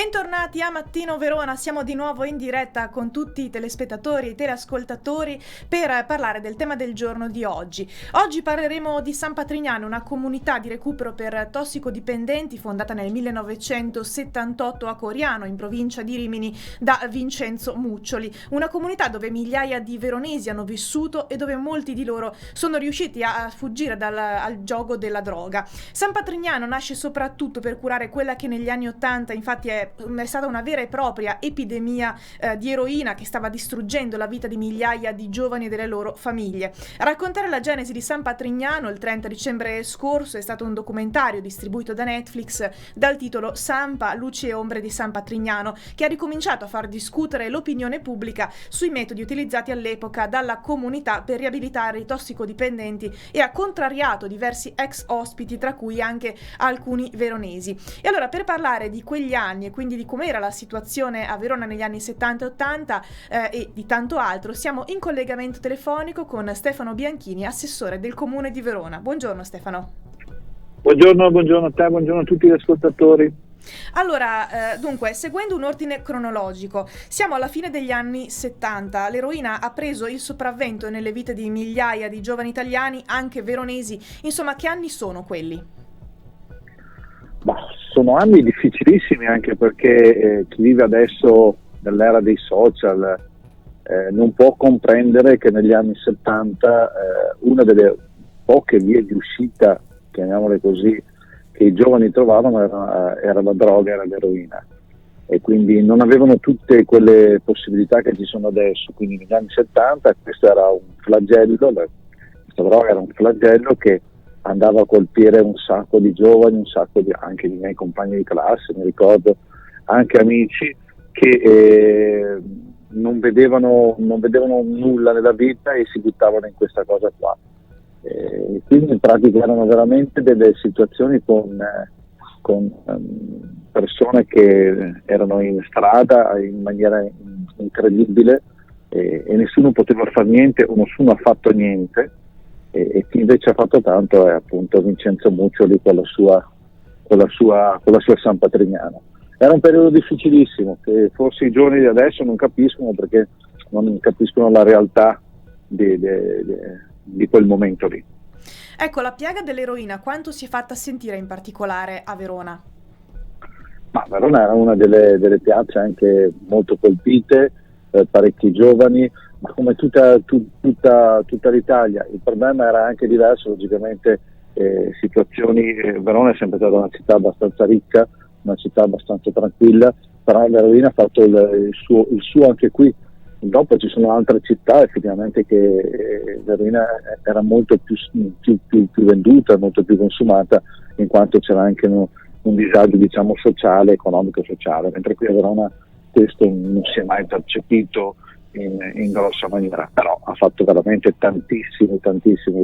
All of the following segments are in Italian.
Bentornati a Mattino Verona, siamo di nuovo in diretta con tutti i telespettatori e i teleascoltatori per parlare del tema del giorno di oggi. Oggi parleremo di San Patrignano, una comunità di recupero per tossicodipendenti fondata nel 1978 a Coriano, in provincia di Rimini, da Vincenzo Muccioli. Una comunità dove migliaia di veronesi hanno vissuto e dove molti di loro sono riusciti a fuggire al giogo della droga. San Patrignano nasce soprattutto per curare quella che negli anni '80 infatti è stata una vera e propria epidemia di eroina che stava distruggendo la vita di migliaia di giovani e delle loro famiglie. A raccontare la genesi di San Patrignano il 30 dicembre scorso è stato un documentario distribuito da Netflix dal titolo Sampa, luci e ombre di San Patrignano, che ha ricominciato a far discutere l'opinione pubblica sui metodi utilizzati all'epoca dalla comunità per riabilitare i tossicodipendenti e ha contrariato diversi ex ospiti, tra cui anche alcuni veronesi. E allora, per parlare di quegli anni e quindi di com'era la situazione a Verona negli anni 70 e 80 e di tanto altro, siamo in collegamento telefonico con Stefano Bianchini, assessore del Comune di Verona. Buongiorno Stefano. Buongiorno a te, buongiorno a tutti gli ascoltatori. Allora, dunque, seguendo un ordine cronologico, siamo alla fine degli anni 70, l'eroina ha preso il sopravvento nelle vite di migliaia di giovani italiani, anche veronesi. Insomma, che anni sono quelli? Sono anni difficilissimi, anche perché chi vive adesso nell'era dei social non può comprendere che negli anni 70 una delle poche vie di uscita, chiamiamole così, che i giovani trovavano era la droga, era l'eroina, e quindi non avevano tutte quelle possibilità che ci sono adesso. Quindi negli anni 70 questo era un flagello, questa droga era un flagello che andava a colpire un sacco di giovani, anche di miei compagni di classe, mi ricordo, anche amici che non vedevano nulla nella vita e si buttavano in questa cosa qua. Quindi in pratica erano veramente delle situazioni con persone che erano in strada in maniera incredibile, e nessuno poteva fare niente o nessuno ha fatto niente. E chi invece ha fatto tanto è appunto Vincenzo Muccioli con la sua San Patrignano. Era un periodo difficilissimo che forse i giovani di adesso non capiscono, perché non capiscono la realtà di quel momento lì. Ecco, la piaga dell'eroina quanto si è fatta sentire in particolare a Verona? Verona era una delle piazze anche molto colpite, parecchi giovani, ma come tutta l'Italia. Il problema era anche diverso, logicamente. Situazioni, Verona è sempre stata una città abbastanza ricca, una città abbastanza tranquilla, però l'eroina ha fatto il suo anche qui. Dopo ci sono altre città effettivamente che l'eroina era molto più venduta, molto più consumata, in quanto c'era anche un disagio, diciamo, sociale, economico-sociale, mentre qui a Verona questo non si è mai percepito in grossa maniera, però ha fatto veramente tantissime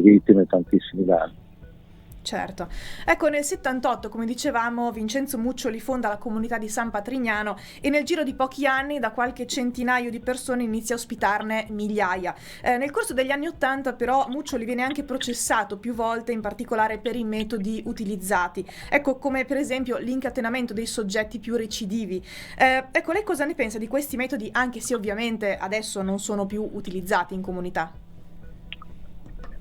vittime, tantissimi danni. Certo. Ecco, nel 78, come dicevamo, Vincenzo Muccioli fonda la comunità di San Patrignano e nel giro di pochi anni da qualche centinaio di persone inizia a ospitarne migliaia. Nel corso degli anni 80 però Muccioli viene anche processato più volte, in particolare per i metodi utilizzati. Ecco, come per esempio l'incatenamento dei soggetti più recidivi. Ecco, lei cosa ne pensa di questi metodi, anche se ovviamente adesso non sono più utilizzati in comunità?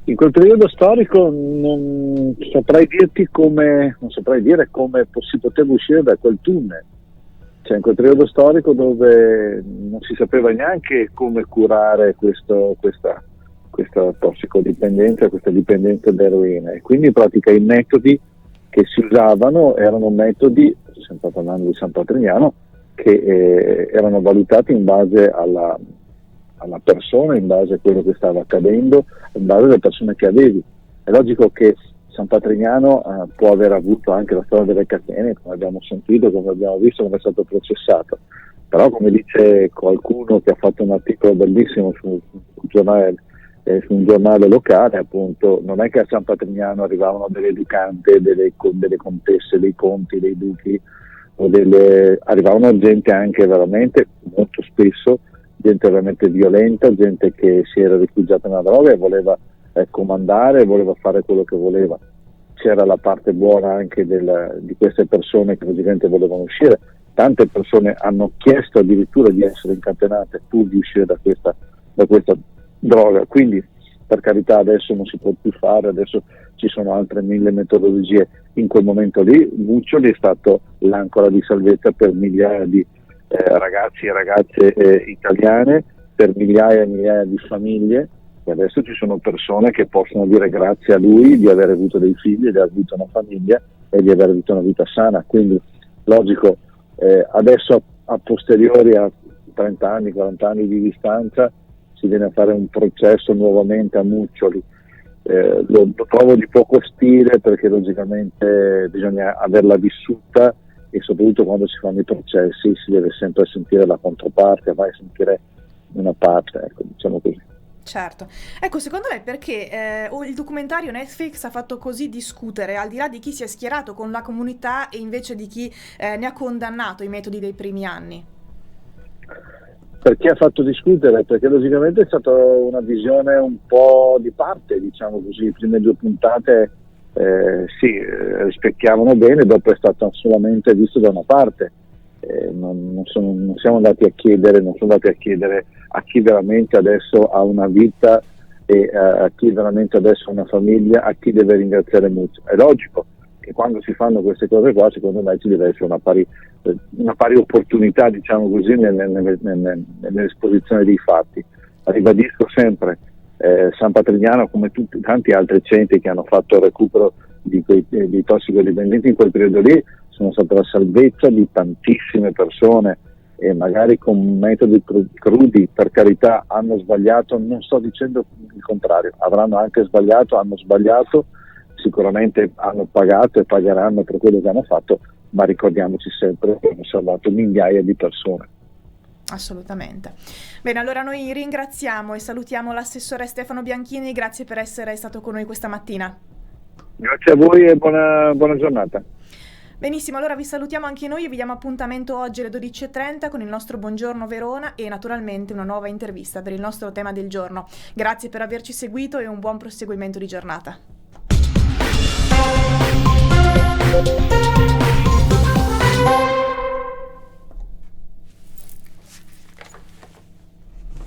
In quel periodo storico non saprei dire come si poteva uscire da quel tunnel. Cioè, in quel periodo storico dove non si sapeva neanche come curare questa tossicodipendenza, questa dipendenza d'eroina, e quindi in pratica i metodi che si usavano erano metodi, sempre parlando di San Patrignano, che erano valutati in base alla persona, in base a quello che stava accadendo, in base alle persone che avevi. È logico che San Patrignano può aver avuto anche la storia delle catene, come abbiamo sentito, come abbiamo visto, come è stato processato, però come dice qualcuno che ha fatto un articolo bellissimo su un giornale locale, appunto, non è che a San Patrignano arrivavano delle educande, delle contesse, dei conti, dei duchi, arrivavano gente anche veramente, molto spesso, gente veramente violenta, gente che si era rifugiata nella droga e voleva comandare, voleva fare quello che voleva. C'era la parte buona anche di queste persone che logicamente volevano uscire, tante persone hanno chiesto addirittura di essere incatenate pur di uscire da questa droga, quindi per carità adesso non si può più fare, adesso ci sono altre 1000 metodologie. In quel momento lì Muccioli è stato l'ancora di salvezza per migliaia di ragazzi e ragazze italiane, per migliaia e migliaia di famiglie, e adesso ci sono persone che possono dire grazie a lui di aver avuto dei figli, di aver avuto una famiglia e di aver avuto una vita sana. Quindi logico, adesso a posteriori a 30 anni, 40 anni di distanza si viene a fare un processo nuovamente a Muccioli. Lo trovo di poco stile, perché logicamente bisogna averla vissuta, e soprattutto quando si fanno i processi si deve sempre sentire la controparte, mai sentire una parte, ecco, diciamo così. Certo. Ecco, secondo lei perché il documentario Netflix ha fatto così discutere, al di là di chi si è schierato con la comunità e invece di chi ne ha condannato i metodi dei primi anni? Perché ha fatto discutere? Perché logicamente è stata una visione un po' di parte, diciamo così. Le prime 2 puntate rispecchiavano bene, dopo è stato solamente visto da una parte. Non siamo andati a chiedere, non sono andati a chiedere a chi veramente adesso ha una vita e a chi veramente adesso ha una famiglia, a chi deve ringraziare molto. È logico che quando si fanno queste cose qua, secondo me ci deve essere una pari opportunità, diciamo così, nell'esposizione dei fatti. Ribadisco sempre, San Patrignano, come tanti altri centri che hanno fatto il recupero dei tossicodipendenti in quel periodo lì, sono stata la salvezza di tantissime persone, e magari con metodi crudi, per carità, hanno sbagliato, non sto dicendo il contrario, avranno anche sbagliato, hanno sbagliato, sicuramente hanno pagato e pagheranno per quello che hanno fatto, ma ricordiamoci sempre che hanno salvato migliaia di persone. Assolutamente. Bene, allora noi ringraziamo e salutiamo l'assessore Stefano Bianchini, grazie per essere stato con noi questa mattina. Grazie a voi e buona giornata. Benissimo, allora vi salutiamo anche noi e vi diamo appuntamento oggi alle 12:30 con il nostro Buongiorno Verona e naturalmente una nuova intervista per il nostro tema del giorno. Grazie per averci seguito e un buon proseguimento di giornata.